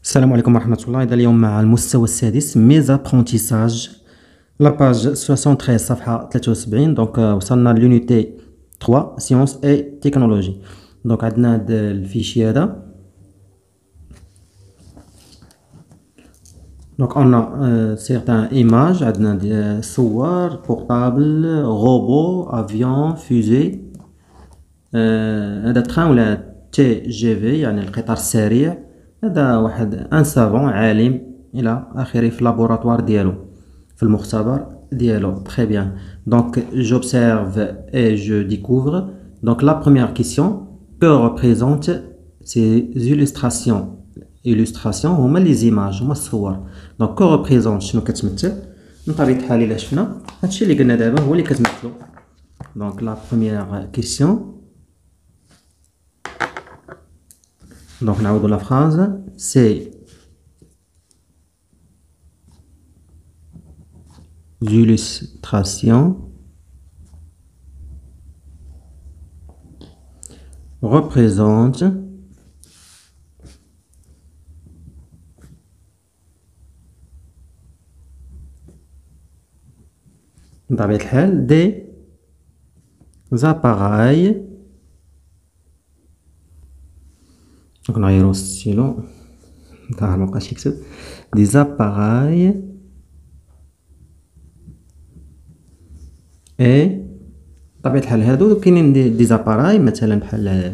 السلام عليكم ورحمة الله. إذا اليوم مع المستوى السادس ميز ابرونتيساج لاباج 73 صفحة 73. دونك وصلنا لونيتي 3 سيونس اي تكنولوجي. دونك عندنا هاد الفيشي هذا. دونك اون سيغتان ايماج، عندنا دي صور بورطابل، روبو، افيون، فوزي. هذا تران ولا تي جي في يعني القطار السريع. هذا واحد ان سافون عالم الى اخره في لابوراتوار ديالو، في المختبر ديالو. تري بيان. دونك j'observe et je découvre. Donc la première question, que représentent ces illustrations هما لي زيماج، هما الصور. دونك que représente شنو كتمثل؟ من طبيعة الحال الا شفنا هادشي اللي قلنا دابا هو اللي كتمثلو. دونك لا première question. Donc نعاودو لا phrase. Ces illustrations représentent بطبيعة الحال des appareils. Donc نغيرو ستيلو ظاهر مبقاش يكتب. des appareils et بطبيعة الحال هادو كاينين دي زاباراي مثلا بحال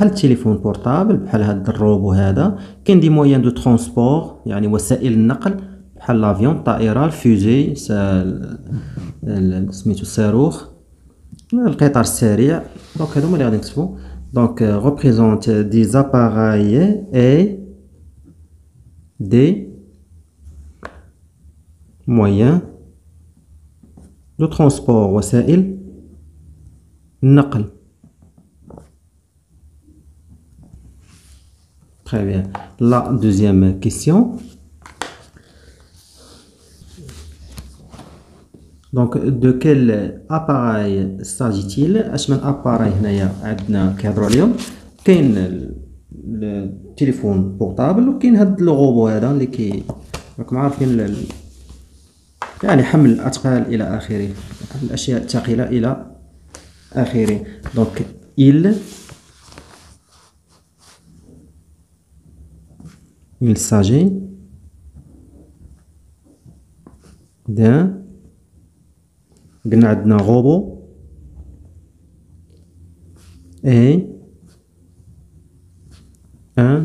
التليفون بورطابل، بحال هاد الروبو هذا. كاين دي مويان دو ترونسبور يعني وسائل النقل بحال لافيون، الطائرة، الفوزي، سميتو الصاروخ، القطار السريع. دونك هادو هما اللي غادي نكتبو. دونك représente des appareils et des moyens de transport وسائل النقل. Très bien. La deuxième question. Donc de quel appareil s'agit-il؟ اش من اباراي هنايا عندنا كيهضروا عليهم؟ كاين التليفون بورطابل وكاين هاد الروبو هذا اللي راكم عارفين يعني حمل الاثقال الى اخره، الاشياء الثقيله الى اخره. دونك il s'agit d'un، قلنا عندنا روبو et un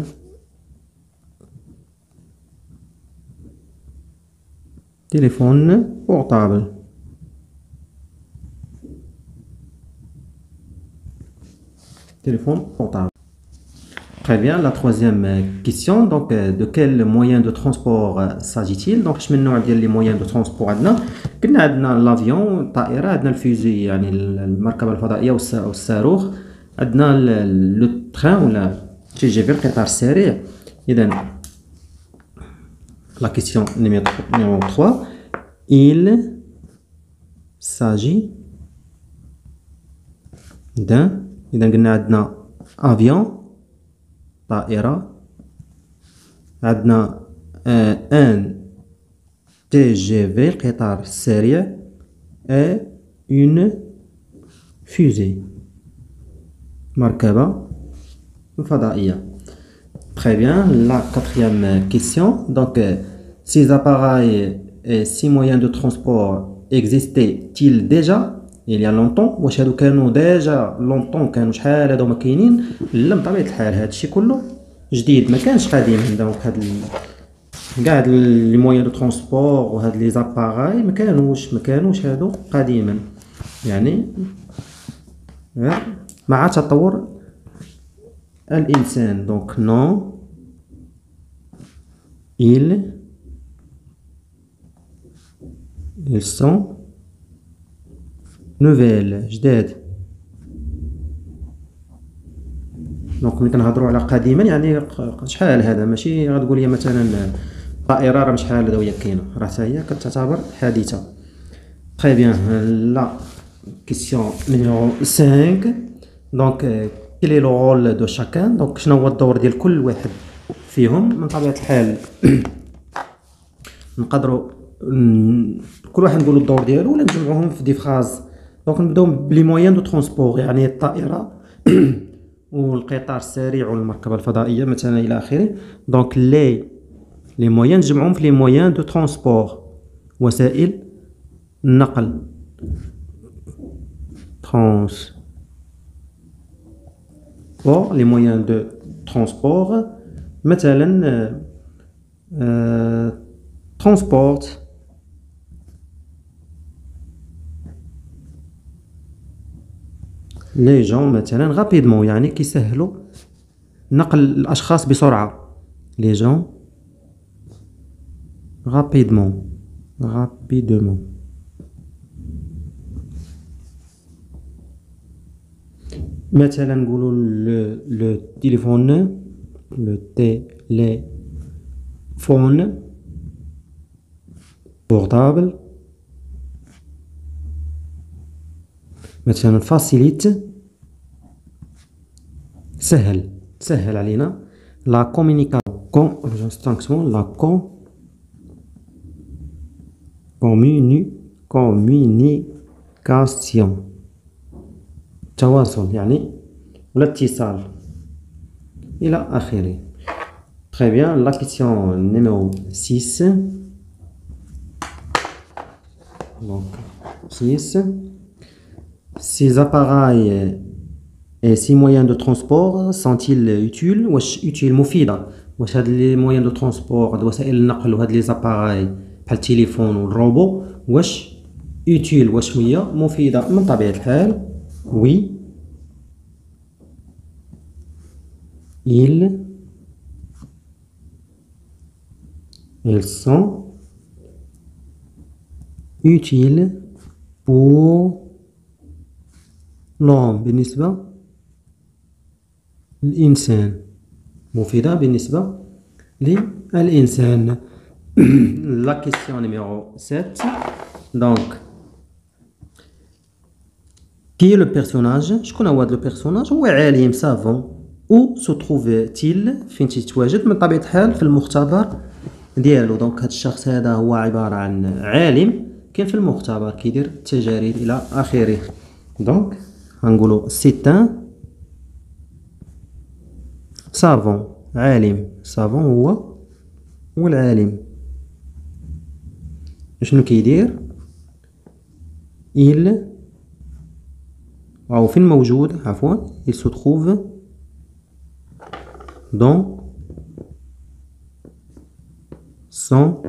téléphone portable. Téléphone portable. Très bien. La troisième question. Donc de quel moyen de transport s'agit-il؟ donc اش من نوع ديال لي مويان دو ترونسبور عندنا؟ قلنا عندنا لافيون، الطائرة، عندنا الفوزي يعني المركبة الفضائية والصاروخ، عندنا لو تران ولا تي جي في القطار السريع. إذا la question numéro 3. Il s'agit d'un. إذا قلنا عندنا افيون طائرة، عندنا ان تي جي في القطار السريع et une fusée مركبة فضائية. Très bien. La quatrième question. Donc ces appareils et ces moyens de transport existaient-ils déjà il y a longtemps؟ واش هادو كانوا ديجا لونطون، كانوا شحال هادو ما كاينين؟ لا بطبيعة الحال هادشي كله جديد، ما كانش قديم. دونك هاد كاع لي مويان دو ترونسبور وهاد لي زاباراي ما كانوش هادو قديما، يعني مع تطور الانسان. دونك نو ils sont نوفيل جداد. دونك ملي كنهضروا على قديما يعني شحال هذا، ماشي غتقول لي مثلا طائره راه شحال هذا وهي كاينه، راه حتى هي كتعتبر حديثه. Très bien. La question numéro 5. Donc كيلي لو رول دو شاكان. دونك شنو هو الدور ديال كل واحد فيهم. من طبيعة الحال نقدروا كل واحد نقولوا الدور ديالو ولا نجمعوهم في دي فراز. دونك نبداو بلي مويان دو ترونسبور، يعني الطائرة والقطار السريع والمركبة الفضائية مثلا إلى آخره. دونك لي مويان نجمعوهم في لي مويان دو ترونسبور، وسائل النقل. ترونسبور، لي مويان دو ترونسبور مثلا ترونسبورت لي جون مثلا غابيدمون، يعني كيسهلوا نقل الاشخاص بسرعه. لي جون غابيدمون مثلا نقولوا لو تليفون بورتابل. مثلا فاسيليت سهل علينا لا كومونيكاسيون التواصل يعني ولا اتصال إلى آخره. Très bien, la question numéro 6. Donc, 6. Ces appareils et ces moyens de transport sont-ils utiles ou utiles مفيدة؟ واش هاد لي moyens de transport هاد وسائل النقل وهاد لي زاباراي بحال التليفون والروبو واش utile واش هي مفيدة؟ من طبيعة الحال oui ils sont utiles pour l'homme. بالنسبة للإنسان مفيدة بالنسبة للإنسان. La question numéro 7. Donc qui est le personnage؟ شكون هو هذا لو personnage؟ هو عالم سافون. ou se trouve-t-il؟ فين تتواجد؟ من طبيعة الحال في المختبر ديالو. دونك هذا الشخص هذا هو عبارة عن عالم كاين في المختبر كيدير التجارب إلى آخره. دونك غنقولوا سيتان سافون، عالم. سافون هو العالم. شنو كيدير؟ il أو فين موجود عفوا il se trouve dans son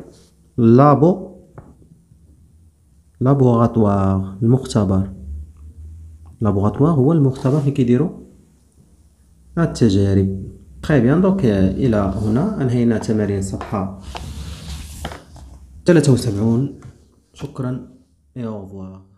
laboratoire. المختبر. لابوغاتوار هو المختبر فين كيديروا التجارب. très bien. donc إلى هنا أنهينا تمارين صفحة 73. شكرا et au revoir.